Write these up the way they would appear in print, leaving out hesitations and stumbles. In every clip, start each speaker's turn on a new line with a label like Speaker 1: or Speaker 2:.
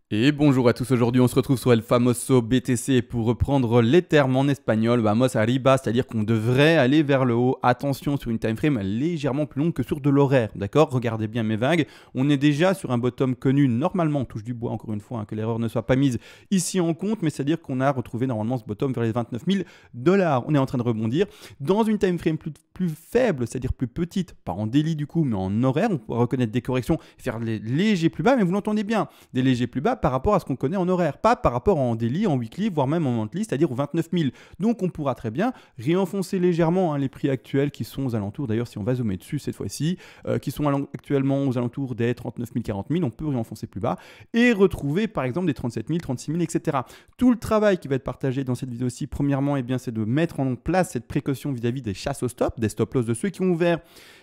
Speaker 1: Et bonjour à tous, aujourd'hui on se retrouve sur El Famoso BTC pour reprendre les termes en espagnol, vamos arriba, c'est-à-dire qu'on devrait aller vers le haut. Attention sur une time frame légèrement plus longue que sur de l'horaire, d'accord? Regardez bien mes vagues, on est déjà sur un bottom connu, normalement on touche du bois encore une fois, hein, que l'erreur ne soit pas mise ici en compte, mais c'est-à-dire qu'on a retrouvé normalement ce bottom vers les 29 000 $. On est en train de rebondir dans une time frame plus faible, c'est-à-dire plus petite, pas en daily du coup, mais en horaire, on pourra reconnaître des corrections, faire les légers plus bas, mais vous l'entendez bien, des légers plus bas par rapport à ce qu'on connaît en horaire, pas par rapport en daily, en weekly, voire même en monthly, c'est-à-dire aux 29 000. Donc on pourra très bien réenfoncer légèrement les prix actuels qui sont aux alentours, d'ailleurs si on va zoomer dessus cette fois-ci, qui sont actuellement aux alentours des 39 000, 40 000, on peut réenfoncer plus bas et retrouver par exemple des 37 000, 36 000, etc. Tout le travail qui va être partagé dans cette vidéo-ci, premièrement, c'est de mettre en place cette précaution vis-à-vis des chasses au stop, des stop loss de ceux qui ont ouvert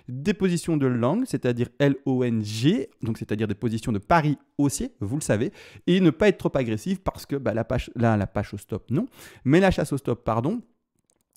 Speaker 1: des positions de long, c'est-à-dire LONG, donc c'est-à-dire des positions de pari haussier, vous le savez, et ne pas être trop agressif parce que la page au stop, non, mais la chasse au stop, pardon,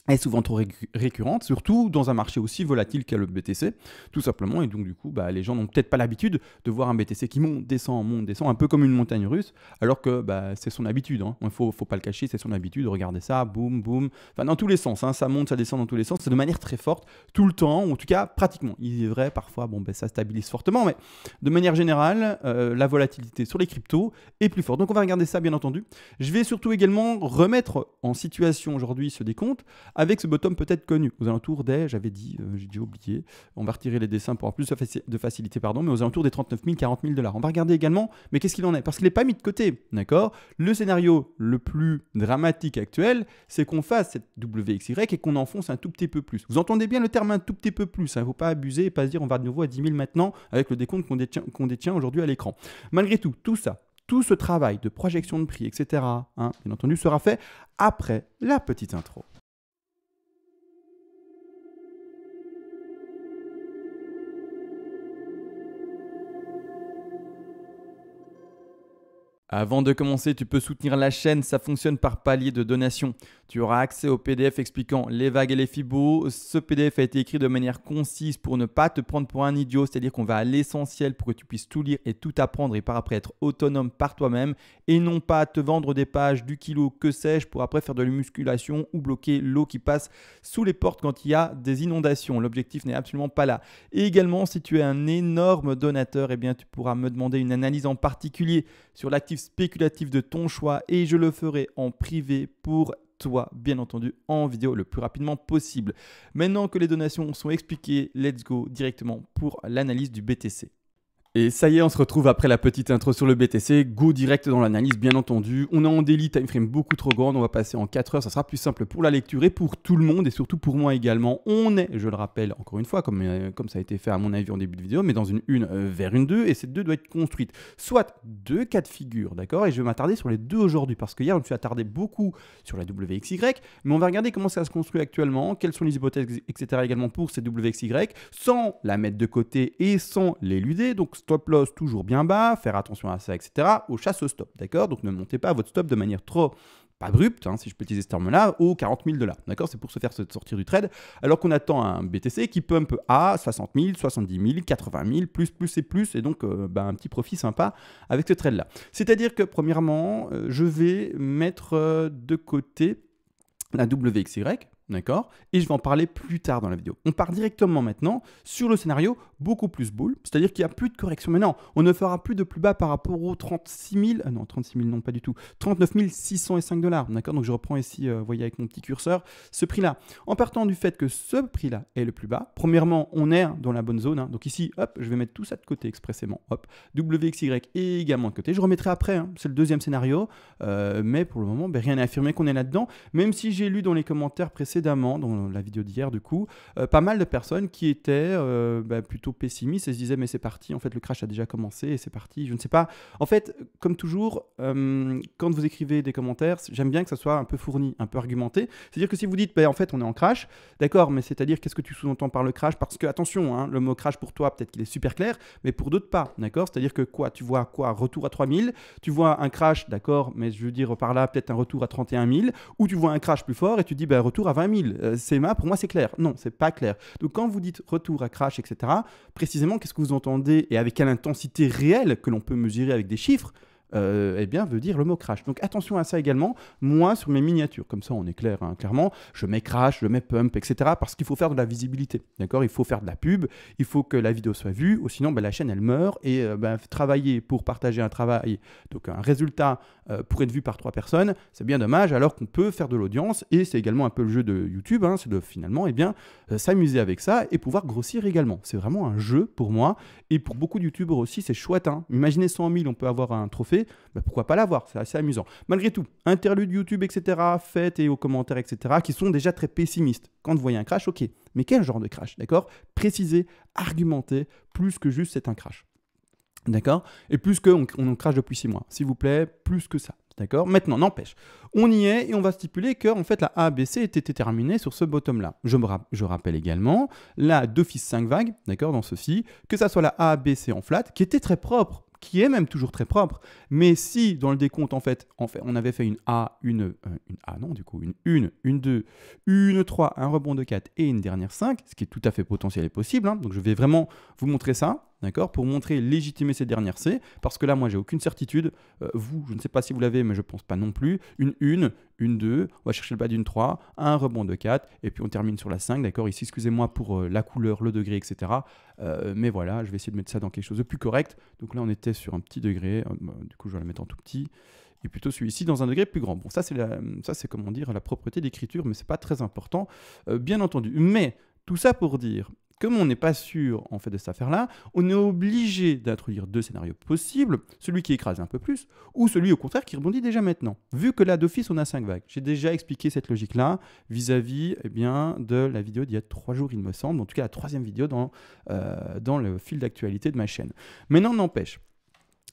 Speaker 1: est souvent trop récurrente, surtout dans un marché aussi volatile qu'est le BTC, tout simplement. Et donc, du coup, les gens n'ont peut-être pas l'habitude de voir un BTC qui monte, descend, un peu comme une montagne russe, alors que c'est son habitude. Il ne faut pas le cacher, c'est son habitude. Regardez ça, boum, boum, enfin, dans tous les sens. Ça monte, ça descend dans tous les sens. C'est de manière très forte, tout le temps, ou en tout cas, pratiquement. Il est vrai, parfois, ça stabilise fortement, mais de manière générale, la volatilité sur les cryptos est plus forte. Donc, on va regarder ça, bien entendu. Je vais surtout également remettre en situation aujourd'hui ce décompte avec ce bottom peut-être connu, aux alentours des, j'avais dit, j'ai déjà oublié, on va retirer les dessins pour avoir plus de facilité, mais aux alentours des 39 000, 40 000 $. On va regarder également, mais qu'est-ce qu'il en est? Parce qu'il n'est pas mis de côté, d'accord? Le scénario le plus dramatique actuel, c'est qu'on fasse cette WXY et qu'on enfonce un tout petit peu plus. Vous entendez bien le terme un tout petit peu plus, il ne faut pas abuser et pas se dire on va de nouveau à 10 000 maintenant avec le décompte qu'on détient aujourd'hui à l'écran. Malgré tout, tout ça, tout ce travail de projection de prix, etc., bien entendu, sera fait après la petite intro. Avant de commencer, tu peux soutenir la chaîne, ça fonctionne par palier de donation. Tu auras accès au PDF expliquant les vagues et les fibos. Ce PDF a été écrit de manière concise pour ne pas te prendre pour un idiot, c'est-à-dire qu'on va à l'essentiel pour que tu puisses tout lire et tout apprendre et par après être autonome par toi-même et non pas te vendre des pages du kilo, que sais-je, pour après faire de la musculation ou bloquer l'eau qui passe sous les portes quand il y a des inondations. L'objectif n'est absolument pas là. Et également, si tu es un énorme donateur, tu pourras me demander une analyse en particulier sur l'actif spéculatif de ton choix et je le ferai en privé pour toi, bien entendu, en vidéo le plus rapidement possible. Maintenant que les donations sont expliquées, let's go directement pour l'analyse du BTC. Et ça y est, on se retrouve après la petite intro sur le BTC. Go direct dans l'analyse, bien entendu. On est en daily time frame beaucoup trop grande. On va passer en 4 heures. Ça sera plus simple pour la lecture et pour tout le monde et surtout pour moi également. On est, je le rappelle encore une fois, comme ça a été fait à mon avis en début de vidéo, mais dans une vers une 2. Et cette 2 doit être construite soit deux cas de figure, d'accord? Et je vais m'attarder sur les deux aujourd'hui parce qu'hier, je me suis attardé beaucoup sur la WXY. Mais on va regarder comment ça se construit actuellement, quelles sont les hypothèses, etc. également pour cette WXY, sans la mettre de côté et sans l'éluder. Donc, stop loss toujours bien bas, faire attention à ça, etc. Aux chasses au stop, d'accord? Donc ne montez pas votre stop de manière trop abrupte, si je peux utiliser ce terme-là, aux 40 000 $, d'accord? C'est pour se faire sortir du trade, alors qu'on attend un BTC qui pump à 60 000, 70 000, 80 000, plus, et donc un petit profit sympa avec ce trade-là. C'est-à-dire que, premièrement, je vais mettre de côté la WXY, d'accord? Et je vais en parler plus tard dans la vidéo. On part directement maintenant sur le scénario beaucoup plus bull, c'est-à-dire qu'il n'y a plus de correction. Mais non, on ne fera plus de plus bas par rapport aux 36 000, non 36 000 non pas du tout, 39 605 $, d'accord? Donc je reprends ici, vous voyez avec mon petit curseur, ce prix-là. En partant du fait que ce prix-là est le plus bas, premièrement, on est dans la bonne zone, donc ici, hop, je vais mettre tout ça de côté expressément, hop, WXY est également de côté, je remettrai après, c'est le deuxième scénario, mais pour le moment, rien n'est affirmé qu'on est là-dedans, même si j'ai lu dans les commentaires précédemment, dans la vidéo d'hier du coup, pas mal de personnes qui étaient plutôt pessimistes et se disaient mais c'est parti, en fait le crash a déjà commencé et c'est parti, je ne sais pas. En fait, comme toujours, quand vous écrivez des commentaires, j'aime bien que ça soit un peu fourni, un peu argumenté. C'est-à-dire que si vous dites en fait on est en crash, d'accord, mais c'est-à-dire qu'est-ce que tu sous-entends par le crash? Parce que attention, le mot crash pour toi peut-être qu'il est super clair, mais pour d'autres pas, d'accord? C'est-à-dire que quoi, tu vois quoi, retour à 3000, tu vois un crash, d'accord, mais je veux dire par là peut-être un retour à 31 000, ou tu vois un crash plus fort et tu dis retour à 20 000. Pour moi c'est clair. Non, c'est pas clair. Donc quand vous dites retour à crash, etc., précisément qu'est-ce que vous entendez et avec quelle intensité réelle que l'on peut mesurer avec des chiffres? eh bien, veut dire le mot crash. Donc attention à ça également. Moi, sur mes miniatures, comme ça on est clair, hein, clairement, je mets crash, je mets pump, etc. Parce qu'il faut faire de la visibilité, d'accord? Il faut faire de la pub, il faut que la vidéo soit vue, ou sinon la chaîne elle meurt. Et travailler pour partager un travail, donc un résultat pour être vu par 3 personnes, c'est bien dommage, alors qu'on peut faire de l'audience. Et c'est également un peu le jeu de YouTube, hein, c'est de finalement s'amuser avec ça et pouvoir grossir également. C'est vraiment un jeu pour moi, et pour beaucoup de youtubeurs aussi, c'est chouette, hein. Imaginez 100 000, on peut avoir un trophée, pourquoi pas l'avoir, c'est assez amusant. Malgré tout, interlude YouTube, etc., faites et aux commentaires, etc., qui sont déjà très pessimistes. Quand vous voyez un crash, ok, mais quel genre de crash, d'accord? Précisez, argumentez, plus que juste c'est un crash. D'accord? Et plus qu'on crache depuis 6 mois. S'il vous plaît, plus que ça. D'accord? Maintenant, n'empêche, on y est et on va stipuler que en fait, la ABC était déterminée sur ce bottom-là. Je rappelle également la d'office 5 vagues, d'accord, dans ceci, que ça soit la ABC en flat, qui était très propre, qui est même toujours très propre, mais si dans le décompte, en fait on avait fait une A, une A, non, du coup, une 2, une 3, un rebond de 4 et une dernière 5, ce qui est tout à fait potentiel et possible, hein. Donc je vais vraiment vous montrer ça, d'accord, pour montrer, légitimer ces dernières C, parce que là, moi, j'ai aucune certitude. Vous, je ne sais pas si vous l'avez, mais je pense pas non plus. Une 2, on va chercher le bas d'une 3, un rebond de 4, et puis on termine sur la 5, d'accord. Ici, excusez-moi pour la couleur, le degré, etc. Mais voilà, je vais essayer de mettre ça dans quelque chose de plus correct. Donc là, on était sur un petit degré, du coup, je vais le mettre en tout petit. Et plutôt celui-ci dans un degré plus grand. Bon, ça, c'est comment dire, la propreté d'écriture, mais c'est pas très important, bien entendu. Mais tout ça pour dire, comme on n'est pas sûr en fait de cette affaire-là, on est obligé d'introduire 2 scénarios possibles, celui qui écrase un peu plus, ou celui au contraire qui rebondit déjà maintenant. Vu que là d'office on a 5 vagues. J'ai déjà expliqué cette logique-là vis-à-vis de la vidéo d'il y a 3 jours il me semble, en tout cas la 3e vidéo dans le fil d'actualité de ma chaîne. Maintenant n'empêche,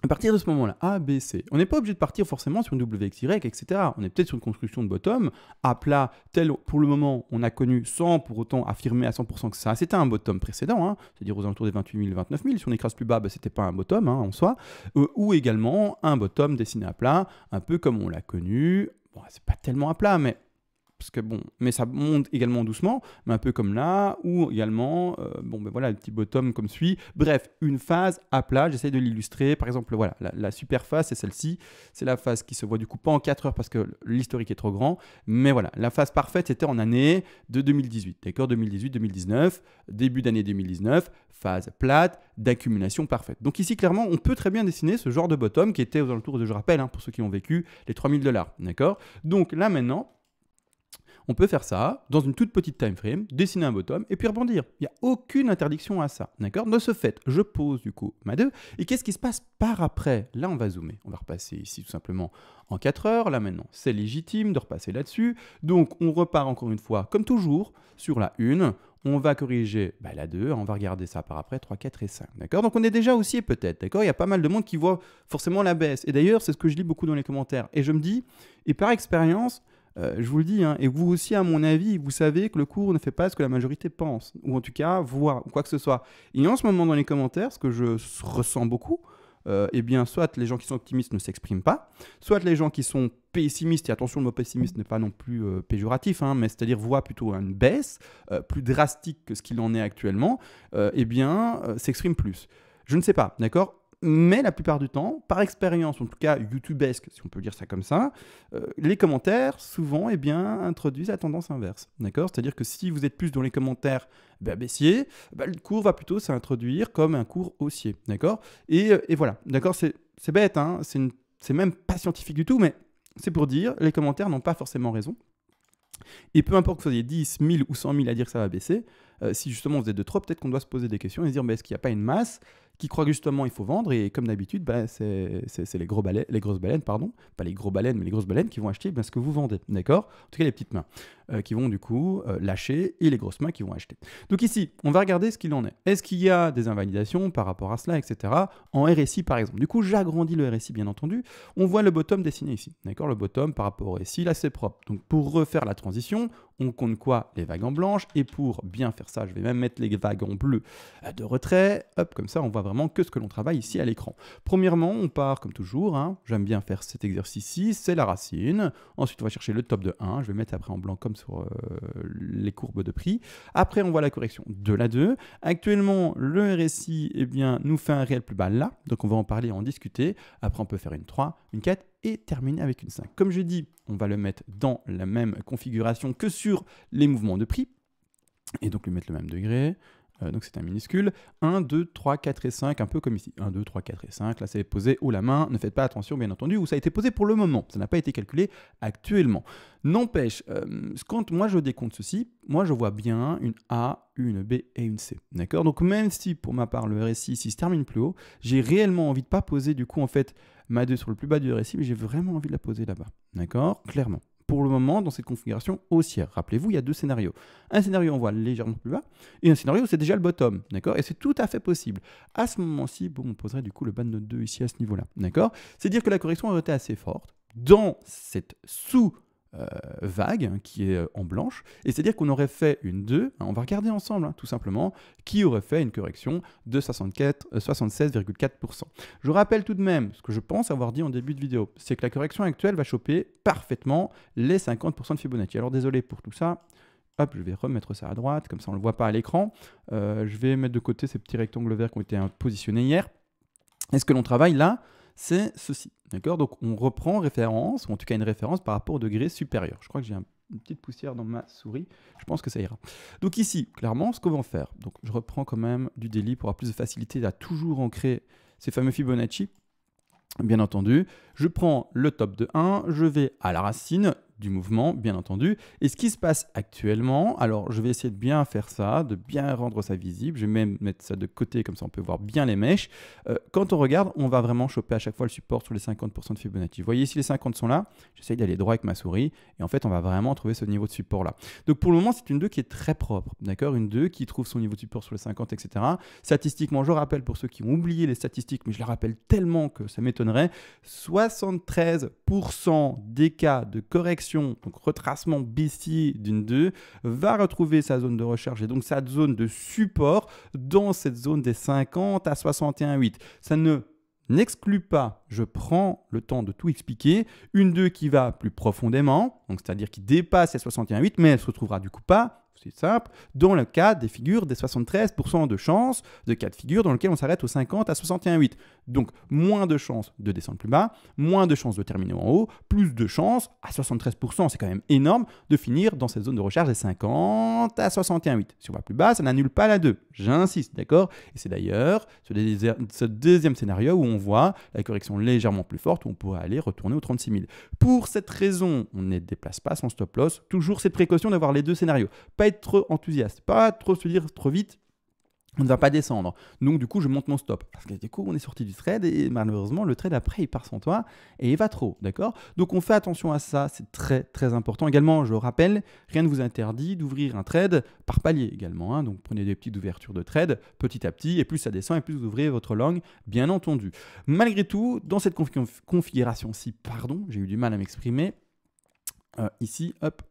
Speaker 1: à partir de ce moment-là, A, B, C, on n'est pas obligé de partir forcément sur une WXY, etc. On est peut-être sur une construction de bottom, à plat, tel pour le moment on a connu sans pour autant affirmer à 100% que ça, c'était un bottom précédent, hein, c'est-à-dire aux alentours des 28 000, 29 000, si on écrase plus bas, c'était pas un bottom, hein, en soi, ou également un bottom dessiné à plat, un peu comme on l'a connu, bon, c'est pas tellement à plat, mais parce que bon, mais ça monte également doucement, mais un peu comme là, ou également, voilà, le petit bottom comme suit. Bref, une phase à plat, j'essaie de l'illustrer. Par exemple, voilà, la super phase, c'est celle-ci. C'est la phase qui se voit du coup pas en 4 heures parce que l'historique est trop grand. Mais voilà, la phase parfaite, c'était en année de 2018, d'accord, 2018-2019, début d'année 2019, phase plate, d'accumulation parfaite. Donc ici, clairement, on peut très bien dessiner ce genre de bottom qui était aux alentours de, je rappelle, hein, pour ceux qui ont vécu, les 3 000 $, d'accord. Donc là, maintenant, on peut faire ça dans une toute petite time frame, dessiner un bottom et puis rebondir. Il n'y a aucune interdiction à ça, d'accord? De ce fait, je pose du coup ma 2. Et qu'est-ce qui se passe par après? Là, on va zoomer. On va repasser ici tout simplement en 4 heures. Là maintenant, c'est légitime de repasser là-dessus. Donc, on repart encore une fois, comme toujours, sur la 1. On va corriger la 2, on va regarder ça par après, 3, 4 et 5, d'accord? Donc on est déjà haussier peut-être, d'accord? Il y a pas mal de monde qui voit forcément la baisse. Et d'ailleurs, c'est ce que je lis beaucoup dans les commentaires. Et je me dis, et par expérience, je vous le dis, hein, et vous aussi, à mon avis, vous savez que le cours ne fait pas ce que la majorité pense, ou en tout cas voit, ou quoi que ce soit. Et en ce moment, dans les commentaires, ce que je ressens beaucoup, eh bien, soit les gens qui sont optimistes ne s'expriment pas, soit les gens qui sont pessimistes, et attention, le mot pessimiste n'est pas non plus péjoratif, hein, mais c'est-à-dire voient plutôt une baisse plus drastique que ce qu'il en est actuellement, eh bien, s'expriment plus. Je ne sais pas, d'accord? Mais la plupart du temps, par expérience, en tout cas youtubesque, si on peut dire ça comme ça, les commentaires, souvent, eh bien, introduisent la tendance inverse. D'accord? C'est-à-dire que si vous êtes plus dans les commentaires baissiers, le cours va plutôt s'introduire comme un cours haussier. D'accord? Et voilà. D'accord? C'est bête, hein? C'est même pas scientifique du tout, mais c'est pour dire, les commentaires n'ont pas forcément raison. Et peu importe que vous soyez 10, 1000 ou 100 000 à dire que ça va baisser, si justement vous êtes de trop, peut-être qu'on doit se poser des questions et se dire est-ce qu'il n'y a pas une masse qui croit que justement il faut vendre, et comme d'habitude, c'est les grosses baleines, pardon, pas les gros baleines, mais les grosses baleines qui vont acheter ce que vous vendez, d'accord? En tout cas les petites mains qui vont du coup lâcher, et les grosses mains qui vont acheter. Donc ici, on va regarder ce qu'il en est. Est-ce qu'il y a des invalidations par rapport à cela, etc. en RSI par exemple. Du coup, j'agrandis le RSI bien entendu. On voit le bottom dessiné ici, d'accord? Le bottom par rapport au RSI, là c'est propre. Donc pour refaire la transition, On compte quoi? Les vagues en blanche. Et pour bien faire ça, je vais même mettre les vagues en bleu de retrait. Hop, comme ça, on voit vraiment que ce que l'on travaille ici à l'écran. Premièrement, on part comme toujours. J'aime bien faire cet exercice-ci. C'est la racine. Ensuite, on va chercher le top de 1. Je vais mettre après en blanc comme sur les courbes de prix. Après, on voit la correction de la 2. Actuellement, le RSI nous fait un réel plus bas là. Donc, on va en parler, en discuter. Après, on peut faire une 3, une 4 et terminer avec une 5. Comme je dis, on va le mettre dans la même configuration que sur les mouvements de prix. Et donc, lui mettre le même degré. Donc c'est un minuscule. 1, 2, 3, 4 et 5, un peu comme ici. 1, 2, 3, 4 et 5. Là, c'est posé haut la main. Ne faites pas attention, bien entendu, où ça a été posé pour le moment. Ça n'a pas été calculé actuellement. N'empêche, quand moi je décompte ceci, moi je vois bien une A, une B et une C. D'accord? Donc même si pour ma part le RSI ici se termine plus haut, j'ai réellement envie de ne pas poser du coup en fait ma 2 sur le plus bas du RSI, mais j'ai vraiment envie de la poser là-bas. D'accord? Clairement. Pour le moment, dans cette configuration haussière. Rappelez-vous, il y a deux scénarios. Un scénario, on voit légèrement plus bas, et un scénario, c'est déjà le bottom, d'accord? Et c'est tout à fait possible. À ce moment-ci, bon, on poserait du coup le bas de notre 2 ici à ce niveau-là, d'accord? C'est dire que la correction aurait été assez forte dans cette sous-vague qui est en blanche, et c'est-à-dire qu'on aurait fait une 2, on va regarder ensemble, tout simplement, qui aurait fait une correction de 76,4%. Je rappelle tout de même ce que je pense avoir dit en début de vidéo, c'est que la correction actuelle va choper parfaitement les 50% de Fibonacci. Alors désolé pour tout ça, hop, je vais remettre ça à droite, comme ça on ne le voit pas à l'écran. Je vais mettre de côté ces petits rectangles verts qui ont été positionnés hier. Et ce que l'on travaille là, c'est ceci, d'accord? Donc on reprend référence, ou en tout cas une référence par rapport au degré supérieur. Je crois que j'ai une petite poussière dans ma souris, je pense que ça ira. Donc ici, clairement, ce qu'on va en faire, donc je reprends quand même du daily pour avoir plus de facilité à toujours ancrer ces fameux Fibonacci. Bien entendu, je prends le top de 1, je vais à la racine du mouvement, bien entendu. Et ce qui se passe actuellement, alors je vais essayer de bien faire ça, de bien rendre ça visible. Je vais même mettre ça de côté, comme ça on peut voir bien les mèches. Quand on regarde, on va vraiment choper à chaque fois le support sur les 50% de Fibonacci. Vous voyez ici les 50 sont là, j'essaye d'aller droit avec ma souris. Et en fait, on va vraiment trouver ce niveau de support là. Donc pour le moment, c'est une 2 qui est très propre, d'accord? Une 2 qui trouve son niveau de support sur les 50, etc. Statistiquement, je rappelle pour ceux qui ont oublié les statistiques, mais je les rappelle tellement que ça m'étonnerait, 73% des cas de correction, donc retracement baissier d'une 2, va retrouver sa zone de recherche et donc sa zone de support dans cette zone des 50 à 61,8. Ça n'exclut pas, je prends le temps de tout expliquer, une 2 qui va plus profondément, donc c'est-à-dire qui dépasse les 61,8, mais elle ne se retrouvera du coup pas, c'est simple, dans le cas des figures des 73% de chances, de cas de figure dans lequel on s'arrête aux 50 à 61,8. Donc, moins de chances de descendre plus bas, moins de chances de terminer en haut, plus de chances, à 73%, c'est quand même énorme, de finir dans cette zone de recherche des 50 à 61,8. Si on va plus bas, ça n'annule pas la 2, j'insiste, d'accord? Et c'est d'ailleurs ce deuxième scénario où on voit la correction légèrement plus forte, où on pourrait aller retourner aux 36 000. Pour cette raison, on ne déplace pas son stop loss, toujours cette précaution d'avoir les deux scénarios. Pas être trop enthousiaste, pas trop se dire trop vite, on ne va pas descendre. Donc du coup, je monte mon stop. Parce que du coup, on est sorti du trade et malheureusement, le trade après, il part sans toi et il va trop, d'accord? Donc on fait attention à ça, c'est très très important. Également, je rappelle, rien ne vous interdit d'ouvrir un trade par palier également. Donc prenez des petites ouvertures de trade petit à petit et plus ça descend et plus vous ouvrez votre langue, bien entendu. Malgré tout, dans cette configuration-ci, pardon, j'ai eu du mal à m'exprimer. Ici, hop,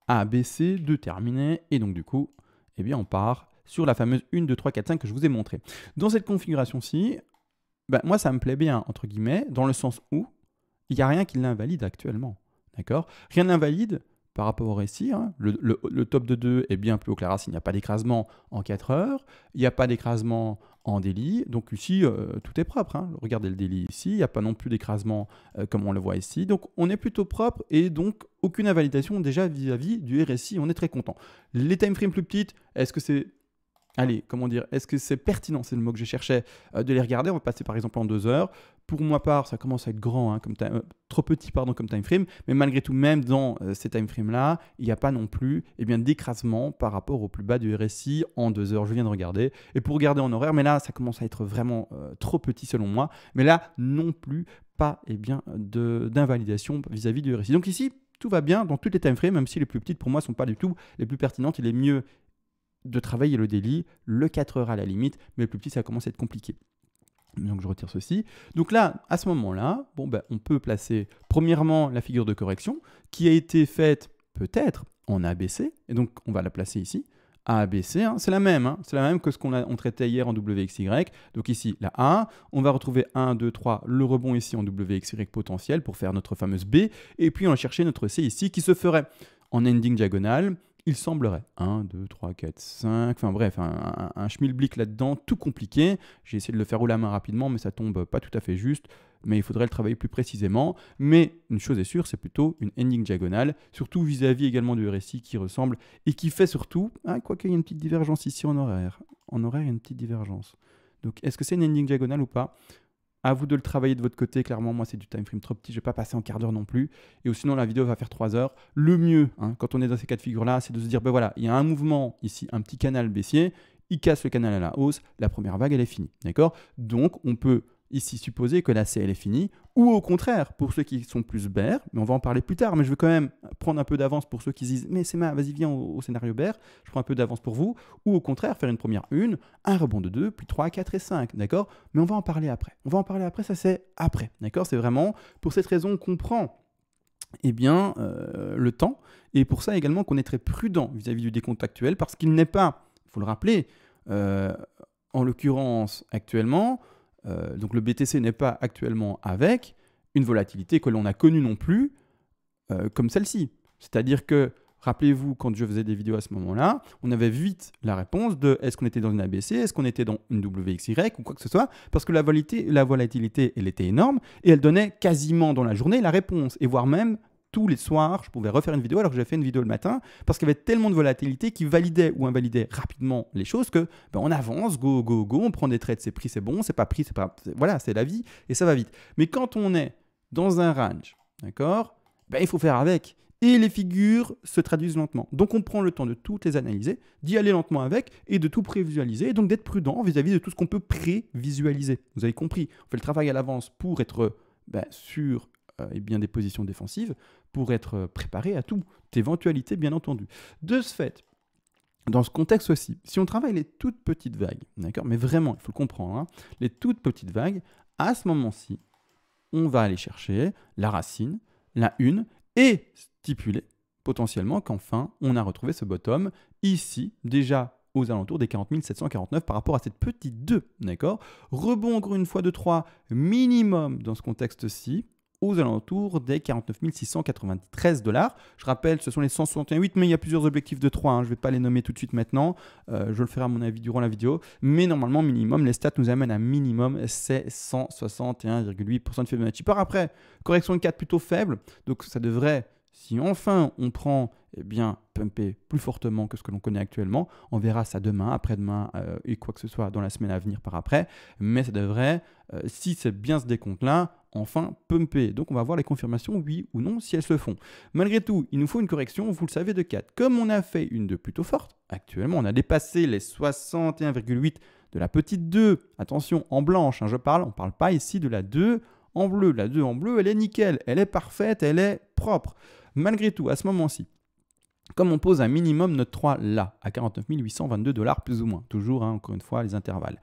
Speaker 1: A, B, C, 2 terminé et donc du coup, eh bien on part sur la fameuse 1, 2, 3, 4, 5 que je vous ai montré. Dans cette configuration-ci, moi ça me plaît bien, entre guillemets, dans le sens où il n'y a rien qui l'invalide actuellement. D'accord? Rien n'invalide par rapport au récit. Le top de 2 est bien plus haut que la racine, il n'y a pas d'écrasement en 4 heures, il n'y a pas d'écrasement en daily, donc ici tout est propre. Regardez le daily ici, il n'y a pas non plus d'écrasement comme on le voit ici, donc on est plutôt propre et donc aucune invalidation déjà vis-à-vis du RSI, on est très content. Les time frames plus petites, est-ce que c'est... Allez, comment dire, est-ce que c'est pertinent, c'est le mot que je cherchais, de les regarder? On va passer par exemple en 2 heures. Pour ma part, ça commence à être grand, trop petit comme time frame, mais malgré tout, même dans ces time frames-là, il n'y a pas non plus d'écrasement par rapport au plus bas du RSI en 2 heures. Je viens de regarder. Et pour regarder en horaire, mais là, ça commence à être vraiment trop petit selon moi. Mais là, non plus, pas d'invalidation vis-à-vis du RSI. Donc ici, tout va bien dans toutes les time frames, même si les plus petites pour moi ne sont pas du tout les plus pertinentes. Il est mieux de travailler le daily, le 4 heures à la limite, mais le plus petit, ça commence à être compliqué. Donc je retire ceci. Donc là, à ce moment-là, on peut placer premièrement la figure de correction qui a été faite peut-être en ABC, et donc on va la placer ici. ABC, hein, c'est la même que ce on traitait hier en WXY. Donc ici, la A, on va retrouver 1, 2, 3, le rebond ici en WXY potentiel pour faire notre fameuse B, et puis on va chercher notre C ici qui se ferait en ending diagonale. Il semblerait 1, 2, 3, 4, 5, enfin bref, un schmilblick là-dedans, tout compliqué. J'ai essayé de le faire haut la main rapidement, mais ça tombe pas tout à fait juste. Mais il faudrait le travailler plus précisément. Mais une chose est sûre, c'est plutôt une ending diagonale, surtout vis-à-vis également du RSI qui ressemble et qui fait surtout, quoique il y a une petite divergence ici en horaire. En horaire, il y a une petite divergence. Donc, est-ce que c'est une ending diagonale ou pas? À vous de le travailler de votre côté. Clairement, moi, c'est du time frame trop petit. Je ne vais pas passer en quart d'heure non plus. Et sinon, la vidéo va faire 3 heures. Le mieux, quand on est dans ces cas de figure-là, c'est de se dire, ben voilà, il y a un mouvement ici, un petit canal baissier. Il casse le canal à la hausse. La première vague, elle est finie. D'accord? Donc, on peut ici supposer que la C, elle est finie. Ou au contraire, pour ceux qui sont plus bear, mais on va en parler plus tard, mais je veux quand même prendre un peu d'avance pour ceux qui se disent, mais c'est vas-y, viens au scénario bear. Je prends un peu d'avance pour vous. Ou au contraire, faire une première 1, un rebond de 2, puis 3, 4 et 5, d'accord? Mais on va en parler après. Ça c'est après, d'accord? C'est vraiment pour cette raison qu'on prend le temps, et pour ça également qu'on est très prudent vis-à-vis du décompte actuel, parce qu'il n'est pas, il faut le rappeler, en l'occurrence actuellement, donc le BTC n'est pas actuellement avec une volatilité que l'on a connue non plus comme celle-ci. C'est-à-dire que, rappelez-vous, quand je faisais des vidéos à ce moment-là, on avait vite la réponse de est-ce qu'on était dans une ABC, est-ce qu'on était dans une WXY ou quoi que ce soit, parce que la volatilité, elle était énorme et elle donnait quasiment dans la journée la réponse, et voire même tous les soirs, je pouvais refaire une vidéo alors que j'avais fait une vidéo le matin, parce qu'il y avait tellement de volatilité qui validait ou invalidait rapidement les choses que on avance, go, on prend des trades, c'est pris, c'est bon, c'est pas pris, voilà, c'est la vie et ça va vite. Mais quand on est dans un range, d'accord, il faut faire avec. Et les figures se traduisent lentement. Donc on prend le temps de toutes les analyser, d'y aller lentement avec et de tout prévisualiser, et donc d'être prudent vis-à-vis de tout ce qu'on peut prévisualiser. Vous avez compris, on fait le travail à l'avance pour être sur des positions défensives, pour être préparé à toute éventualité, bien entendu. De ce fait, dans ce contexte aussi, si on travaille les toutes petites vagues, d'accord, mais vraiment, il faut le comprendre, les toutes petites vagues, à ce moment-ci, on va aller chercher la racine, la 1, et stipuler potentiellement qu'enfin, on a retrouvé ce bottom ici, déjà aux alentours des 40 749 par rapport à cette petite 2, d'accord? Rebond encore une fois de 3 minimum dans ce contexte-ci, aux alentours des 49 693 $. Je rappelle, ce sont les 168, mais il y a plusieurs objectifs de 3. Je ne vais pas les nommer tout de suite maintenant. Je le ferai à mon avis durant la vidéo. Mais normalement, minimum, les stats nous amènent à minimum, c'est 161,8% de Fibonacci. Par après, correction de 4 plutôt faible. Donc ça devrait, si enfin on prend pumper plus fortement que ce que l'on connaît actuellement, on verra ça demain, après-demain et quoi que ce soit dans la semaine à venir par après. Mais ça devrait, si c'est bien ce décompte-là, enfin pumper. Donc on va voir les confirmations, oui ou non, si elles se font. Malgré tout, il nous faut une correction, vous le savez, de 4. Comme on a fait une 2 plutôt forte, actuellement on a dépassé les 61,8 de la petite 2. Attention, en blanche, on ne parle pas ici de la 2 en bleu. La 2 en bleu, elle est nickel, elle est parfaite, elle est propre. Malgré tout, à ce moment-ci, comme on pose un minimum notre 3 là, à 49 822 $ plus ou moins, toujours, encore une fois, les intervalles.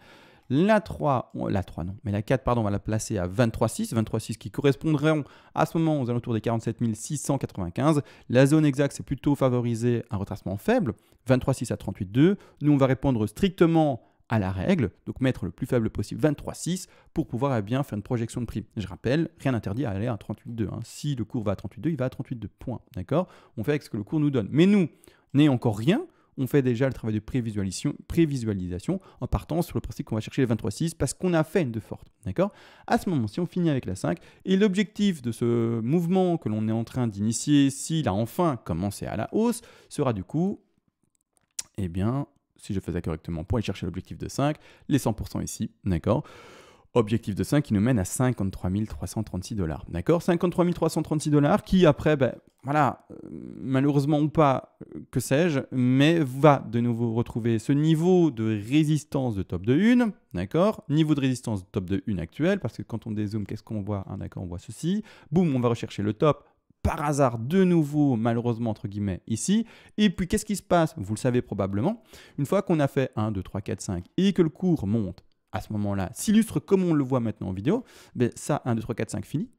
Speaker 1: La 4, on va la placer à 23,6 qui correspondront à ce moment aux alentours des 47 695. La zone exacte, c'est plutôt favoriser un retracement faible, 23,6 à 38,2. Nous, on va répondre strictement à la règle, donc mettre le plus faible possible 23,6 pour pouvoir faire une projection de prix. Je rappelle, rien n'interdit à aller à 38,2. Si le cours va à 38,2, il va à 38,2 points. D'accord? On fait avec ce que le cours nous donne. Mais nous, n'ayant encore rien, on fait déjà le travail de prévisualisation en partant sur le principe qu'on va chercher les 23,6 parce qu'on a fait une 2 forte. D'accord? À ce moment-ci, on finit avec la 5. Et l'objectif de ce mouvement que l'on est en train d'initier, s'il a enfin commencé à la hausse, sera du coup, si je faisais correctement, pour aller chercher l'objectif de 5, les 100% ici, d'accord? Objectif de 5 qui nous mène à 53 336 $. D'accord? 53 336 $ qui après, malheureusement ou pas, que sais-je, mais va de nouveau retrouver ce niveau de résistance de top de 1, d'accord? Niveau de résistance de top de 1 actuel, parce que quand on dézoome, qu'est-ce qu'on voit? D'accord, on voit ceci. Boum, on va rechercher le top. Par hasard, de nouveau, malheureusement, entre guillemets, ici. Et puis, qu'est-ce qui se passe? Vous le savez probablement. Une fois qu'on a fait 1, 2, 3, 4, 5 et que le cours monte, à ce moment-là, s'illustre comme on le voit maintenant en vidéo, ça, 1, 2, 3, 4, 5, fini.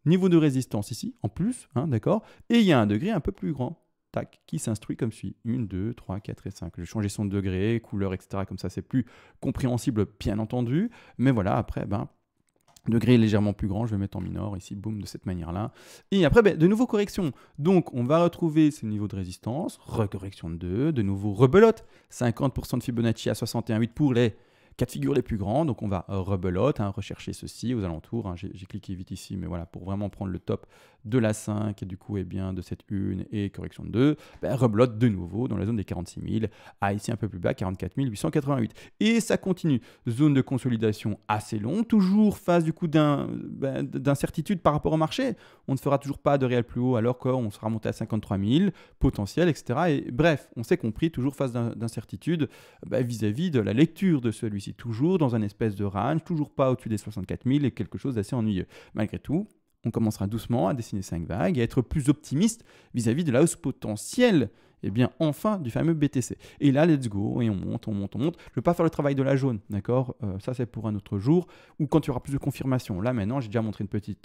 Speaker 1: Niveau de résistance ici, en plus, d'accord? Et il y a un degré un peu plus grand. tac, qui s'instruit comme suit. 1, 2, 3, 4 et 5. Je vais changer son degré, couleur, etc. Comme ça, c'est plus compréhensible, bien entendu. Mais voilà, après, degré légèrement plus grand, je vais mettre en minor ici, boum, de cette manière-là. Et après, de nouveau correction. Donc, on va retrouver ce niveau de résistance, recorrection de 2, de nouveau rebelote, 50% de Fibonacci à 61,8 pour les 4 figures les plus grands. Donc, on va rebelote, rechercher ceci aux alentours. J'ai cliqué vite ici, mais voilà, pour vraiment prendre le top de la 5 et du coup, de cette 1 et correction de 2, rebelote de nouveau dans la zone des 46 000 à ici un peu plus bas, 44 888. Et ça continue. Zone de consolidation assez longue, toujours phase du coup d'incertitude par rapport au marché. On ne fera toujours pas de réel plus haut alors qu'on sera monté à 53 000, potentiel, etc. Et bref, on s'est compris, toujours phase d'incertitude vis-à-vis de la lecture de celui-ci, toujours dans un espèce de range, toujours pas au-dessus des 64 000 et quelque chose d'assez ennuyeux. Malgré tout, on commencera doucement à dessiner 5 vagues et à être plus optimiste vis-à-vis de la hausse potentielle, enfin, du fameux BTC. Et là, let's go, et on monte, on monte, on monte. Je ne vais pas faire le travail de la jaune, d'accord? Ça, c'est pour un autre jour, ou quand il y aura plus de confirmation. Là, maintenant, j'ai déjà montré un petit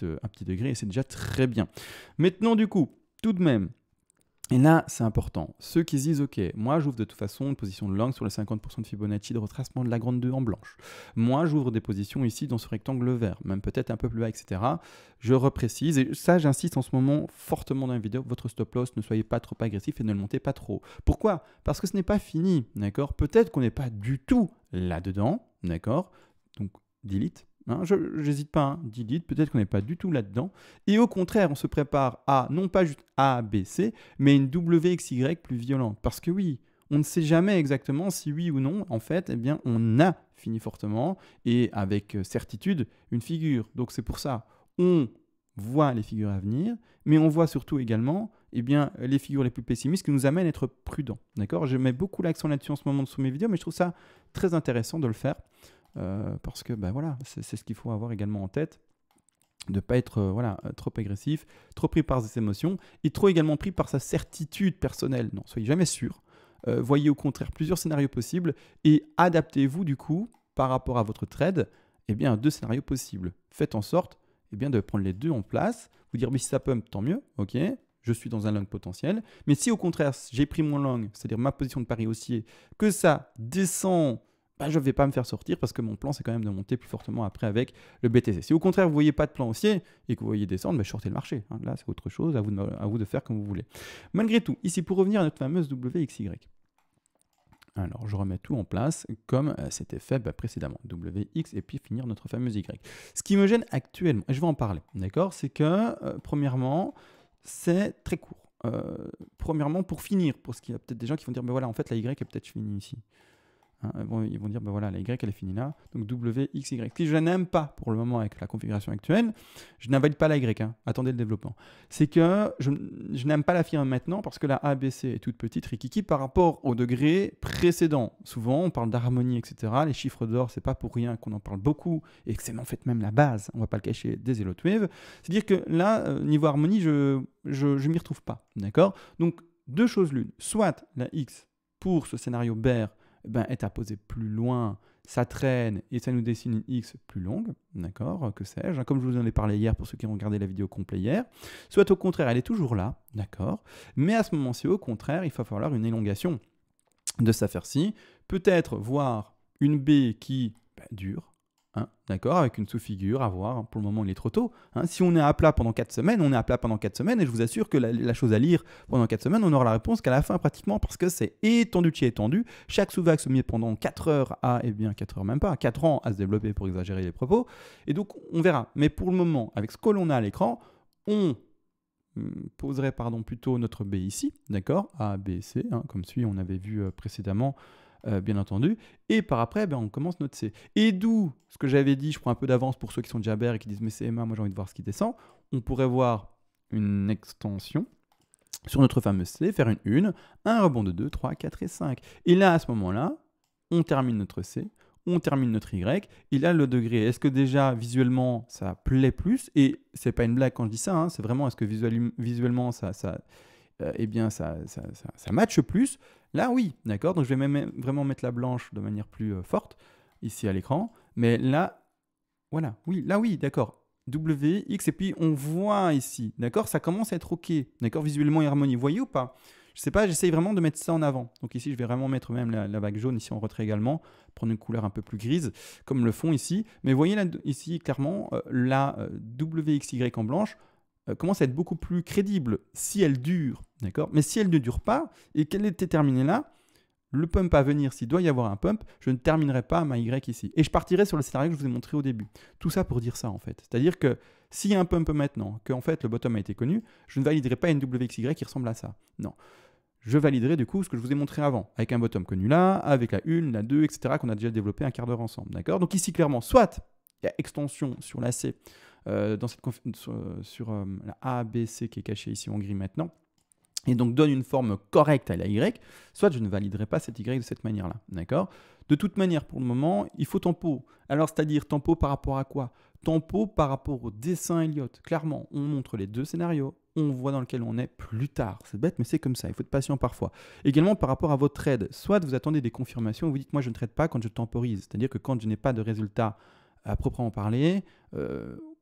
Speaker 1: degré, et c'est déjà très bien. Maintenant, du coup, tout de même, et là, c'est important. Ceux qui se disent, OK, moi, j'ouvre de toute façon une position de long sur les 50% de Fibonacci de retracement de la grande 2 en blanche. Moi, j'ouvre des positions ici dans ce rectangle vert, même peut-être un peu plus bas, etc. Je reprécise, et ça, j'insiste en ce moment fortement dans la vidéo, votre stop loss, ne soyez pas trop agressif et ne le montez pas trop. Pourquoi? Parce que ce n'est pas fini, d'accord? Peut-être qu'on n'est pas du tout là-dedans, d'accord? Donc, delete. Je n'hésite pas, delete, peut-être qu'on n'est pas du tout là-dedans. Et au contraire, on se prépare à, non pas juste A, B, C, mais une WXY plus violente. Parce que oui, on ne sait jamais exactement si oui ou non, en fait, on a fini fortement et avec certitude une figure. Donc c'est pour ça, on voit les figures à venir, mais on voit surtout également les figures les plus pessimistes qui nous amènent à être prudents. D'accord? Je mets beaucoup l'accent là-dessus en ce moment sur mes vidéos, mais je trouve ça très intéressant de le faire. Parce que voilà, c'est ce qu'il faut avoir également en tête, de ne pas être trop agressif, trop pris par ses émotions et trop également pris par sa certitude personnelle. Non, soyez jamais sûr. Voyez au contraire plusieurs scénarios possibles et adaptez-vous du coup par rapport à votre trade à deux scénarios possibles. Faites en sorte de prendre les deux en place, vous dire mais si ça pump, tant mieux, ok, je suis dans un long potentiel. Mais si au contraire j'ai pris mon long, c'est-à-dire ma position de pari haussier, que ça descend, je ne vais pas me faire sortir parce que mon plan, c'est quand même de monter plus fortement après avec le BTC. Si au contraire, vous ne voyez pas de plan haussier et que vous voyez descendre, shortez le marché. Là, c'est autre chose, à vous de faire comme vous voulez. Malgré tout, ici, pour revenir à notre fameuse WXY. Alors, je remets tout en place comme c'était fait précédemment. WX et puis finir notre fameuse Y. Ce qui me gêne actuellement, et je vais en parler, d'accord, c'est que, premièrement, c'est très court. Premièrement, pour finir, parce qu'il y a peut-être des gens qui vont dire, voilà, en fait, la Y est peut-être finie ici. Ils vont dire, voilà, la Y, elle est finie là. Donc, W, X, Y. Si je n'aime pas, pour le moment, avec la configuration actuelle, je n'invalide pas la Y. Attendez le développement. C'est que je n'aime pas la firme maintenant parce que la ABC est toute petite, rikiki, par rapport au degré précédent. Souvent, on parle d'harmonie, etc. Les chiffres d'or, c'est pas pour rien qu'on en parle beaucoup et que c'est en fait même la base, on va pas le cacher, des Elliott Wave. C'est-à-dire que là, niveau harmonie, je m'y retrouve pas. D'accord? Donc, deux choses l'une. Soit la X, pour ce scénario bear, est à poser plus loin, ça traîne et ça nous dessine une X plus longue, d'accord, que sais-je, comme je vous en ai parlé hier pour ceux qui ont regardé la vidéo complète hier, soit au contraire, elle est toujours là, d'accord, mais à ce moment-ci, au contraire, il va falloir une élongation de cette affaire-ci, peut-être voir une B qui dure, d'accord, avec une sous-figure à voir. Pour le moment, il est trop tôt. Si on est à plat pendant 4 semaines, on est à plat pendant 4 semaines. Et je vous assure que la chose à lire pendant 4 semaines, on aura la réponse qu'à la fin pratiquement parce que c'est étendu de chez étendu. Chaque sous-vague se met pendant 4 heures à, 4 heures même pas, 4 ans à se développer pour exagérer les propos. Et donc, on verra. Mais pour le moment, avec ce que l'on a à l'écran, on poserait plutôt notre B ici, d'accord, A, B, C, comme celui on avait vu précédemment. Bien entendu, et par après, on commence notre C. Et d'où, ce que j'avais dit, je prends un peu d'avance pour ceux qui sont déjà bear et qui disent mais CMA, moi j'ai envie de voir ce qui descend, on pourrait voir une extension sur notre fameuse C, faire une, un rebond de 2, 3, 4 et 5. Et là, à ce moment-là, on termine notre C, on termine notre Y, et là, le degré, est-ce que déjà, visuellement, ça plaît plus? Et c'est pas une blague quand je dis ça, c'est vraiment, est-ce que visuellement, ça matche plus? Là, oui, d'accord. Donc, je vais même vraiment mettre la blanche de manière plus forte ici à l'écran. Mais là, voilà, oui, là, oui, d'accord. W, X, et puis on voit ici, d'accord? Ça commence à être OK, d'accord? Visuellement et harmonie, vous voyez ou pas? Je sais pas, j'essaye vraiment de mettre ça en avant. Donc ici, je vais vraiment mettre même la vague jaune ici en retrait également, prendre une couleur un peu plus grise, comme le fond ici. Mais vous voyez là, ici, clairement, la WXY en blanche commence à être beaucoup plus crédible si elle dure, d'accord? Mais si elle ne dure pas et qu'elle était terminée là, le pump à venir, s'il doit y avoir un pump, je ne terminerai pas ma Y ici. Et je partirai sur le scénario que je vous ai montré au début. Tout ça pour dire ça, en fait. C'est-à-dire que s'il y a un pump maintenant, qu'en fait le bottom a été connu, je ne validerai pas une WXY qui ressemble à ça. Non. Je validerai du coup ce que je vous ai montré avant, avec un bottom connu là, avec la 1, la 2, etc., qu'on a déjà développé un quart d'heure ensemble. D'accord? Donc ici, clairement, soit il y a extension sur la C, sur la A, B, C qui est cachée ici en gris maintenant, et donc donne une forme correcte à la Y, soit je ne validerai pas cette Y de cette manière-là. D'accord? De toute manière, pour le moment, il faut tempo. Alors, c'est-à-dire tempo par rapport à quoi? Tempo par rapport au dessin Elliott. Clairement, on montre les deux scénarios, on voit dans lequel on est plus tard. C'est bête, mais c'est comme ça, il faut être patient parfois. Également par rapport à votre trade, soit vous attendez des confirmations, vous dites moi je ne trade pas quand je temporise, c'est-à-dire que quand je n'ai pas de résultat à proprement parler,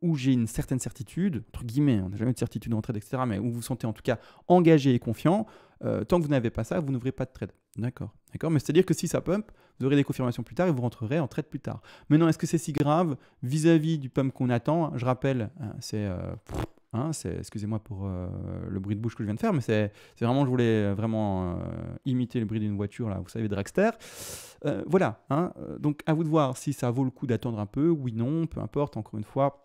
Speaker 1: où j'ai une certaine certitude, entre guillemets, on n'a jamais de certitude en trade, etc., mais où vous vous sentez en tout cas engagé et confiant, tant que vous n'avez pas ça, vous n'ouvrez pas de trade. D'accord. Mais c'est-à-dire que si ça pump, vous aurez des confirmations plus tard et vous rentrerez en trade plus tard. Maintenant, est-ce que c'est si grave vis-à-vis du pump qu'on attend? Je rappelle, c'est... excusez-moi pour le bruit de bouche que je viens de faire, mais c'est vraiment, je voulais vraiment imiter le bruit d'une voiture, là, vous savez, dragster. Voilà, donc à vous de voir si ça vaut le coup d'attendre un peu, oui, non, peu importe, encore une fois.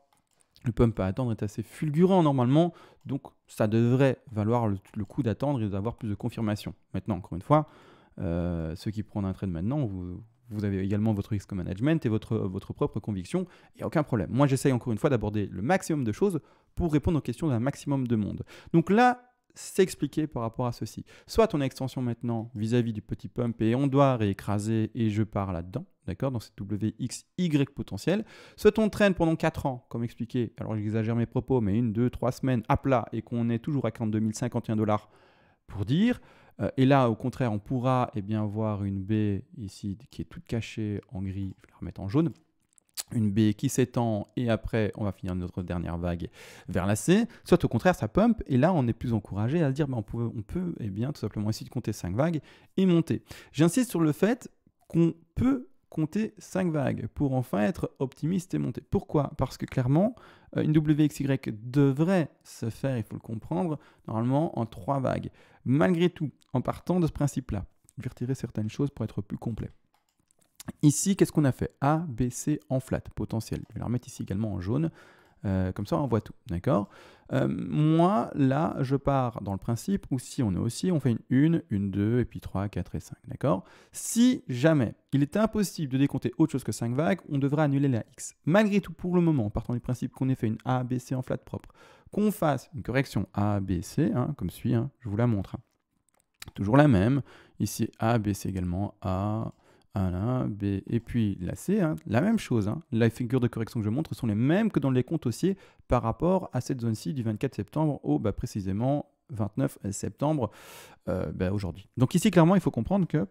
Speaker 1: Le pump à attendre est assez fulgurant normalement, donc ça devrait valoir le coup d'attendre et d'avoir plus de confirmation. Maintenant, encore une fois, ceux qui prennent un trade maintenant, vous avez également votre risque management et votre propre conviction, il n'y a aucun problème. Moi, j'essaye encore une fois d'aborder le maximum de choses pour répondre aux questions d'un maximum de monde. Donc là, c'est expliqué par rapport à ceci. Soit on a extension maintenant vis-à-vis du petit pump et on doit réécraser et je pars là-dedans, d'accord, dans cette WXY potentielle. Soit on traîne pendant 4 ans, comme expliqué, alors j'exagère mes propos, mais 1, 2, 3 semaines à plat et qu'on est toujours à 42 051 $ pour dire. Et là, au contraire, on pourra voir une baie ici qui est toute cachée en gris, je vais la remettre en jaune. Une baie qui s'étend et après on va finir notre dernière vague vers la C, soit au contraire ça pump et là on est plus encouragé à se dire on peut tout simplement essayer de compter 5 vagues et monter. J'insiste sur le fait qu'on peut compter 5 vagues pour enfin être optimiste et monter. Pourquoi? Parce que clairement une WXY devrait se faire, il faut le comprendre, normalement en 3 vagues. Malgré tout, en partant de ce principe-là, je vais retirer certaines choses pour être plus complet. Ici, qu'est-ce qu'on a fait? A, B, C en flat, potentiel. Je vais la remettre ici également en jaune. Comme ça, on voit tout. D'accord? Moi, là, je pars dans le principe où si on est aussi, on fait une 2, et puis 3, 4 et 5. D'accord? Si jamais il est impossible de décompter autre chose que 5 vagues, on devra annuler la X. Malgré tout, pour le moment, partant du principe qu'on ait fait une A, B, C en flat propre, qu'on fasse une correction A, B, C, comme suit, je vous la montre. Toujours la même. Ici, A, B, C également, A, B, et puis la C, la même chose. Les figures de correction que je montre sont les mêmes que dans les comptes haussiers par rapport à cette zone-ci du 24 septembre au précisément 29 septembre aujourd'hui. Donc ici, clairement, il faut comprendre que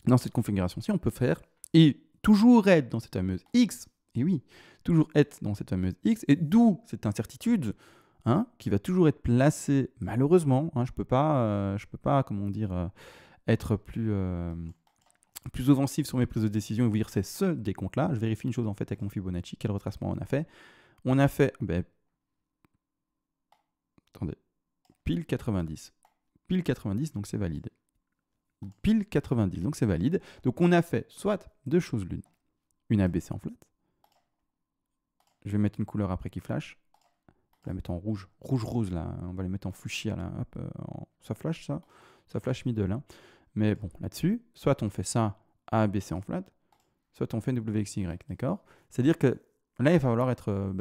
Speaker 1: dans cette configuration-ci, on peut faire et toujours être dans cette fameuse X, et oui, toujours être dans cette fameuse X, et d'où cette incertitude qui va toujours être placée, malheureusement, je peux pas, comment dire, être plus offensif sur mes prises de décision et vous dire c'est ce décompte-là. Je vérifie une chose en fait avec mon Fibonacci. Quel retracement on a fait? On a fait, attendez, pile 90. Pile 90, donc c'est valide. Pile 90, donc c'est valide. Donc on a fait soit deux choses l'une. Une ABC en flat. Je vais mettre une couleur après qui flash. Je vais la mettre en rouge. Rouge-rose là. On va les mettre en fuchsia là. Hop, ça flash ça. Ça flash middle. Mais bon, là-dessus, soit on fait ça A, B, C en flat, soit on fait WXY, d'accord? C'est-à-dire que là, il va falloir être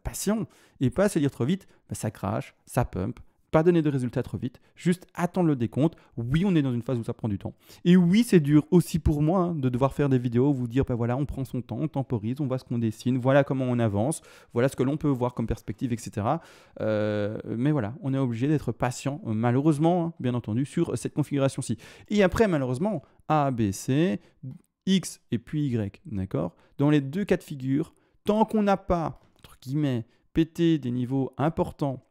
Speaker 1: patient et pas se dire trop vite, ça crache, ça pump, pas donner de résultats trop vite, juste attendre le décompte. Oui, on est dans une phase où ça prend du temps. Et oui, c'est dur aussi pour moi de devoir faire des vidéos, vous dire, voilà, on prend son temps, on temporise, on voit ce qu'on dessine, voilà comment on avance, voilà ce que l'on peut voir comme perspective, etc. Mais voilà, on est obligé d'être patient, malheureusement, bien entendu, sur cette configuration-ci. Et après, malheureusement, A, B, C, X et puis Y, d'accord? Dans les deux cas de figure, tant qu'on n'a pas, entre guillemets, pété des niveaux importants,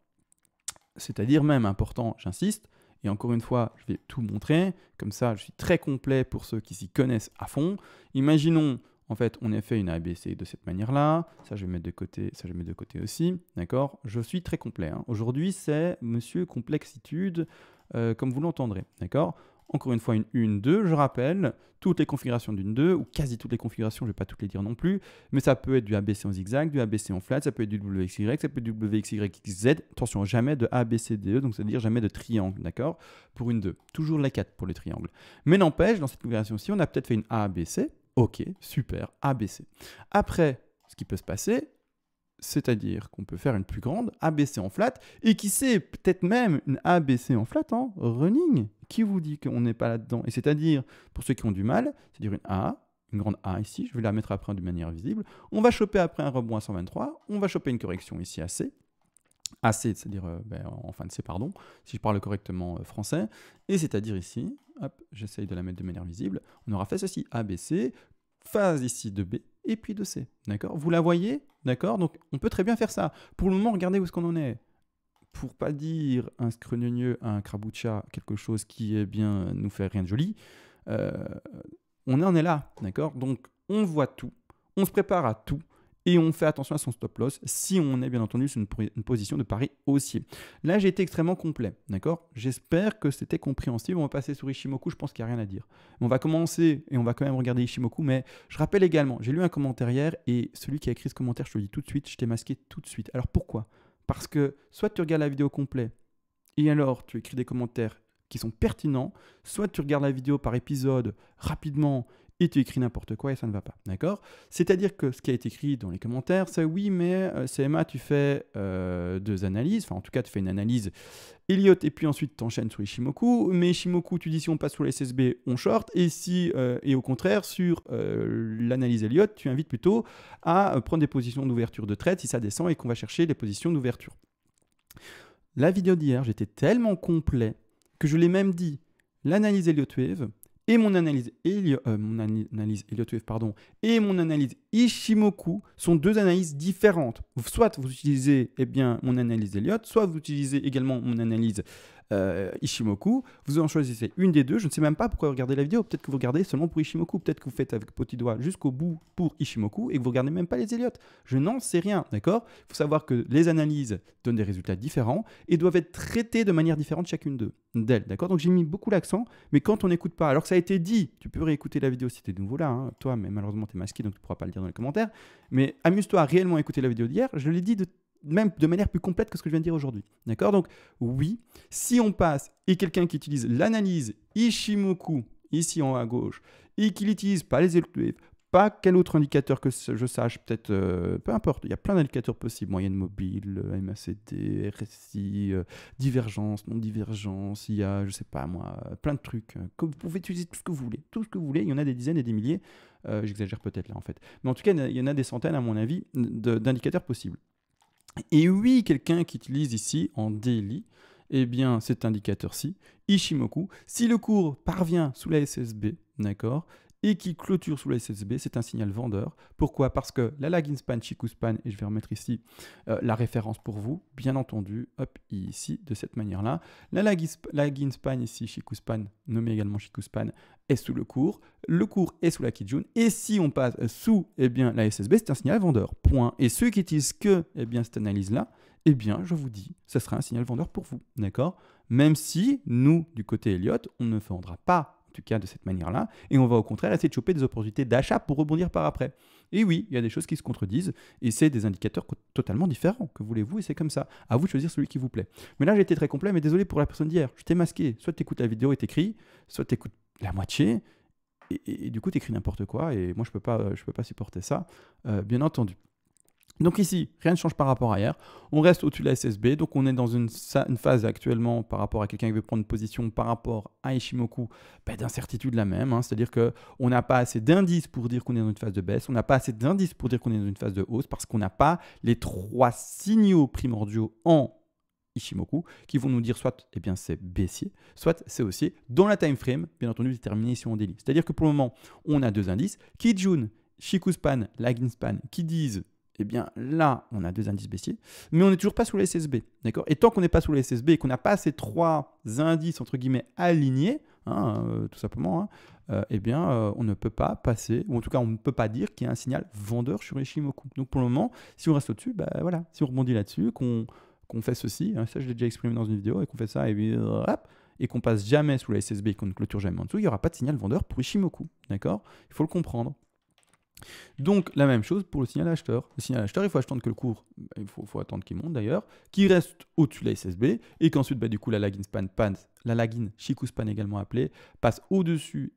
Speaker 1: c'est-à-dire même important, j'insiste, Et encore une fois, je vais tout montrer. Comme ça, je suis très complet pour ceux qui s'y connaissent à fond. Imaginons, en fait, on a fait une ABC de cette manière-là. Ça, je vais mettre de côté. Ça, je vais mettre de côté aussi. D'accord? Je suis très complet. Hein. Aujourd'hui, c'est Monsieur Complexitude, comme vous l'entendrez. D'accord? Encore une fois, une 1, 2, je rappelle, toutes les configurations d'une 2, ou quasi toutes les configurations, je ne vais pas toutes les dire non plus, mais ça peut être du ABC en zigzag, du ABC en flat, ça peut être du WXY, ça peut être du WXYZ, attention, jamais de ABCDE, donc c'est-à-dire jamais de triangle, d'accord, pour une 2. Toujours la 4 pour les triangles. Mais n'empêche, dans cette configuration-ci, on a peut-être fait une ABC, ok, super, ABC. Après, ce qui peut se passer, c'est-à-dire qu'on peut faire une plus grande ABC en flat, et qui sait, peut-être même une ABC en flat en running. Qui vous dit qu'on n'est pas là-dedans? Et c'est-à-dire, pour ceux qui ont du mal, c'est-à-dire une A, une grande A ici, je vais la mettre après de manière visible. On va choper après un rebond à 123, on va choper une correction ici à C. AC, c'est-à-dire en fin de C, pardon, si je parle correctement français. Et c'est-à-dire ici, hop, j'essaye de la mettre de manière visible, on aura fait ceci, ABC, phase ici de B, et puis de C, d'accord? Vous la voyez, d'accord? Donc, on peut très bien faire ça. Pour le moment, regardez où est-ce qu'on en est. Pour pas dire un scrogneux, un kraboucha, quelque chose qui nous fait rien de joli, on en est là, d'accord? Donc, on voit tout, on se prépare à tout, et on fait attention à son stop loss si on est bien entendu sur une position de pari haussier. Là, j'ai été extrêmement complet, d'accord? J'espère que c'était compréhensible. On va passer sur Ishimoku, je pense qu'il n'y a rien à dire. On va commencer et on va quand même regarder Ishimoku, mais je rappelle également, j'ai lu un commentaire hier et celui qui a écrit ce commentaire, je te le dis tout de suite, je t'ai masqué tout de suite. Alors pourquoi? Parce que soit tu regardes la vidéo complète et alors tu écris des commentaires qui sont pertinents, soit tu regardes la vidéo par épisode rapidement et tu écris n'importe quoi et ça ne va pas, d'accord? C'est-à-dire que ce qui a été écrit dans les commentaires, c'est oui, mais CMA, tu fais 2 analyses, enfin en tout cas tu fais une analyse Elliott et puis ensuite tu enchaînes sur Ishimoku, mais Ishimoku, tu dis si on passe sur les SSB, on short, et au contraire, sur l'analyse Elliott, tu invites plutôt à prendre des positions d'ouverture de trade si ça descend et qu'on va chercher les positions d'ouverture. La vidéo d'hier, j'étais tellement complet que je l'ai même dit, l'analyse Elliott Wave et mon analyse Elliott Wave, pardon, et mon analyse Ishimoku sont 2 analyses différentes. Soit vous utilisez mon analyse Elliott, soit vous utilisez également mon analyse Ishimoku. Vous en choisissez une des deux. Je ne sais même pas pourquoi vous regardez la vidéo. Peut-être que vous regardez seulement pour Ishimoku. Peut-être que vous faites avec petit doigt jusqu'au bout pour Ishimoku et que vous ne regardez même pas les Elliott. Je n'en sais rien, d'accord? Il faut savoir que les analyses donnent des résultats différents et doivent être traitées de manière différente chacune d'elles, d'accord? Donc j'ai mis beaucoup l'accent, mais quand on n'écoute pas, alors que ça a été dit, tu peux réécouter la vidéo si tu es de nouveau là, hein, toi, mais malheureusement tu es masqué donc tu ne pourras pas le dire dans les commentaires, mais amuse-toi à réellement écouter la vidéo d'hier. Je l'ai dit même de manière plus complète que ce que je viens de dire aujourd'hui. D'accord? Donc, oui, si on passe et quelqu'un qui utilise l'analyse Ishimoku, ici en haut à gauche, et qu'il n'utilise pas les Elliott Wave, pas quel autre indicateur que je sache, peut-être, peu importe, il y a plein d'indicateurs possibles, moyenne mobile, MACD, RSI, divergence, non-divergence, il y a, je sais pas moi, plein de trucs, que vous pouvez utiliser tout ce que vous voulez, il y en a des dizaines et des milliers, j'exagère peut-être là en fait, mais en tout cas, il y en a des centaines à mon avis d'indicateurs possibles. Et oui, quelqu'un qui utilise ici en daily, cet indicateur-ci, Ishimoku, si le cours parvient sous la SSB, d'accord, et qui clôture sous la SSB, c'est un signal vendeur. Pourquoi? Parce que la lagging span, Chikou span, et je vais remettre ici la référence pour vous, bien entendu, hop, ici, de cette manière-là. La lagging span ici, Chikou span, nommé également Chikou span, est sous le cours est sous la Kijun, et si on passe sous la SSB, c'est un signal vendeur, point. Et ceux qui utilisent que cette analyse-là, je vous dis, ça sera un signal vendeur pour vous, d'accord? Même si, nous, du côté Elliott, on ne vendra pas, en tout cas de cette manière-là, et on va au contraire essayer de choper des opportunités d'achat pour rebondir par après. Et oui, il y a des choses qui se contredisent, et c'est des indicateurs totalement différents, que voulez-vous, et c'est comme ça. À vous de choisir celui qui vous plaît. Mais là, j'ai été très complet, mais désolé pour la personne d'hier, je t'ai masqué. Soit tu écoutes la vidéo et t'écris, soit tu écoutes la moitié, et du coup, tu écris n'importe quoi, et moi, je peux pas supporter ça, bien entendu. Donc ici, rien ne change par rapport à hier. On reste au-dessus de la SSB, donc on est dans une phase actuellement par rapport à quelqu'un qui veut prendre une position par rapport à Ishimoku, d'incertitude la même. Hein, c'est-à-dire qu'on n'a pas assez d'indices pour dire qu'on est dans une phase de baisse, on n'a pas assez d'indices pour dire qu'on est dans une phase de hausse, parce qu'on n'a pas les 3 signaux primordiaux en Ishimoku qui vont nous dire soit c'est baissier, soit c'est haussier, dans la time frame, bien entendu déterminé ici en daily. C'est-à-dire que pour le moment, on a 2 indices, Kijun, Chikou span, lagging span, qui disent eh bien là, on a 2 indices baissiers, mais on n'est toujours pas sous la SSB, d'accord? Et tant qu'on n'est pas sous la SSB et qu'on n'a pas ces 3 indices, entre guillemets, alignés, hein, tout simplement, hein, eh bien, on ne peut pas passer, ou en tout cas, on ne peut pas dire qu'il y a un signal vendeur sur Ishimoku. Donc pour le moment, si on reste au-dessus, bah voilà, si on rebondit là-dessus, qu'on fait ceci, hein, ça je l'ai déjà exprimé dans une vidéo, et qu'on fait ça, et puis hop, et qu'on passe jamais sous la SSB et qu'on ne clôture jamais en dessous, il n'y aura pas de signal vendeur pour Ishimoku, d'accord? Il faut le comprendre. Donc la même chose pour le signal acheteur. Le signal acheteur, il faut attendre que le cours, il faut attendre qu'il monte d'ailleurs, qu'il reste au-dessus de la SSB et qu'ensuite du coup la lagging Chikou span également appelée, passe au-dessus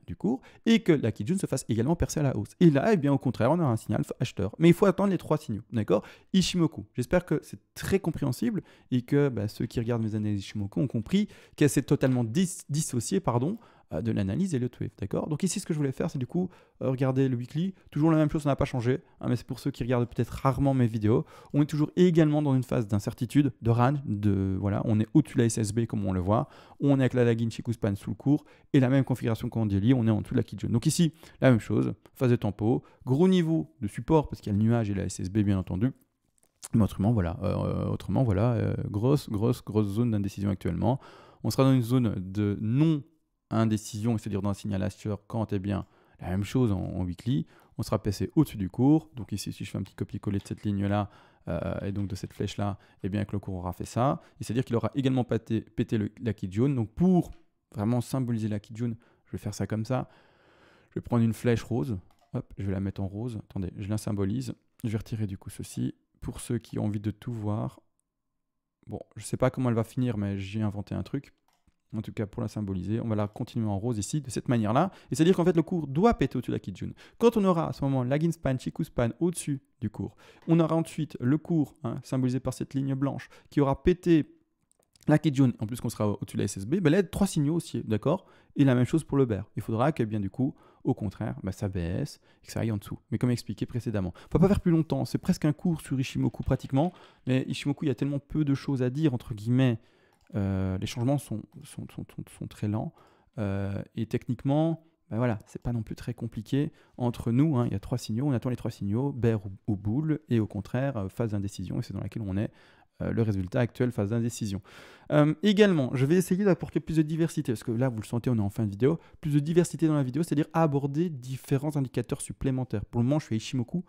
Speaker 1: du cours et que la Kijun se fasse également percer à la hausse. Et là, au contraire, on a un signal acheteur. Mais il faut attendre les 3 signaux, d'accord? Ishimoku. J'espère que c'est très compréhensible et que ceux qui regardent mes analyses Ishimoku ont compris qu'elle s'est totalement dissociée, de l'analyse et le wave, d'accord? Donc ici, ce que je voulais faire, c'est du coup regarder le weekly. Toujours la même chose, ça n'a pas changé, hein, mais c'est pour ceux qui regardent peut-être rarement mes vidéos. On est toujours également dans une phase d'incertitude, de range, voilà, on est au-dessus de la SSB comme on le voit. On est avec la lagging Chikou span sous le cours et la même configuration qu'en daily, on est en dessous de la Kijun. Donc ici, la même chose, phase de tempo, gros niveau de support parce qu'il y a le nuage et la SSB bien entendu. Mais autrement, voilà, grosse zone d'indécision actuellement. On sera dans une zone de non-indécision, c'est-à-dire dans un signal acheteur quand la même chose en weekly. On sera passé au-dessus du cours. Donc ici, si je fais un petit copier-coller de cette ligne-là et donc de cette flèche-là, que le cours aura fait ça. Et c'est-à-dire qu'il aura également pété la Kijun. Donc pour vraiment symboliser la Kijun, je vais faire ça comme ça. Je vais prendre une flèche rose. Hop, je vais la mettre en rose. Attendez, je la symbolise. Je vais retirer du coup ceci. Pour ceux qui ont envie de tout voir. Bon, je ne sais pas comment elle va finir, mais j'ai inventé un truc. En tout cas, pour la symboliser, on va la continuer en rose ici, de cette manière-là. Et c'est-à-dire qu'en fait, le cours doit péter au-dessus de la Kijun. Quand on aura à ce moment lagging span, Chikou span au-dessus du cours, on aura ensuite le cours, symbolisé par cette ligne blanche, qui aura pété la Kijun, en plus qu'on sera au-dessus de la SSB, là, il y a 3 signaux aussi, d'accord? Et la même chose pour le bear. Il faudra que, du coup, au contraire, ça baisse et que ça aille en dessous. Mais comme expliqué précédemment. Il ne faut pas faire plus longtemps, c'est presque un cours sur Ishimoku pratiquement, mais Ishimoku, il y a tellement peu de choses à dire, entre guillemets, les changements sont très lents, et techniquement, voilà, c'est pas non plus très compliqué. Entre nous, il y a 3 signaux, on attend les 3 signaux, bear ou bull, et au contraire, phase d'indécision, et c'est dans laquelle on est. Le résultat actuel, phase d'indécision. Également, je vais essayer d'apporter plus de diversité, parce que là, vous le sentez, on est en fin de vidéo, plus de diversité dans la vidéo, c'est-à-dire aborder différents indicateurs supplémentaires. Pour le moment, je suis à Ishimoku,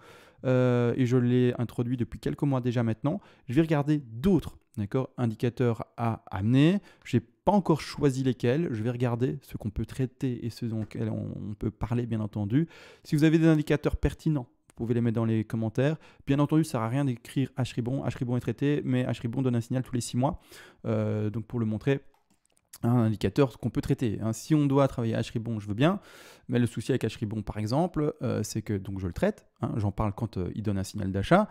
Speaker 1: et je l'ai introduit depuis quelques mois déjà maintenant. Je vais regarder d'autres indicateurs à amener. Je n'ai pas encore choisi lesquels. Je vais regarder ceux qu'on peut traiter et ceux dont on peut parler, bien entendu. Si vous avez des indicateurs pertinents, vous pouvez les mettre dans les commentaires. Bien entendu, ça ne sert à rien d'écrire H-Ribon. H-Ribon est traité, mais H-Ribon donne un signal tous les 6 mois. Donc pour le montrer, un indicateur qu'on peut traiter. Si on doit travailler H-Ribon, je veux bien. Mais le souci avec H-Ribon, par exemple, c'est que donc je le traite. J'en parle quand il donne un signal d'achat.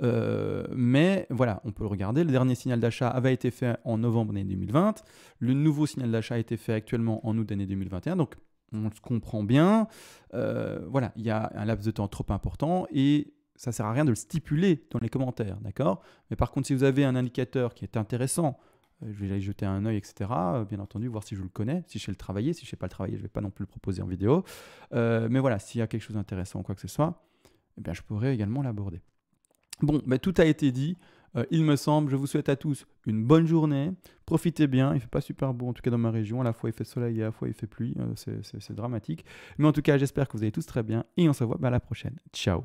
Speaker 1: Mais voilà, on peut le regarder. Le dernier signal d'achat avait été fait en novembre d'année 2020. Le nouveau signal d'achat a été fait actuellement en août d'année 2021. Donc, on se comprend bien. Voilà, il y a un laps de temps trop important et ça ne sert à rien de le stipuler dans les commentaires, d'accord? Mais par contre, si vous avez un indicateur qui est intéressant, je vais aller jeter un œil, etc. Bien entendu, voir si je le connais, si je sais le travailler. Si je ne sais pas le travailler, je ne vais pas non plus le proposer en vidéo. Mais voilà, s'il y a quelque chose d'intéressant ou quoi que ce soit, je pourrais également l'aborder. Bon, tout a été dit. Il me semble, je vous souhaite à tous une bonne journée. Profitez bien, il ne fait pas super beau, en tout cas dans ma région. À la fois il fait soleil et à la fois il fait pluie. C'est dramatique. Mais en tout cas, j'espère que vous allez tous très bien. Et on se voit à la prochaine. Ciao.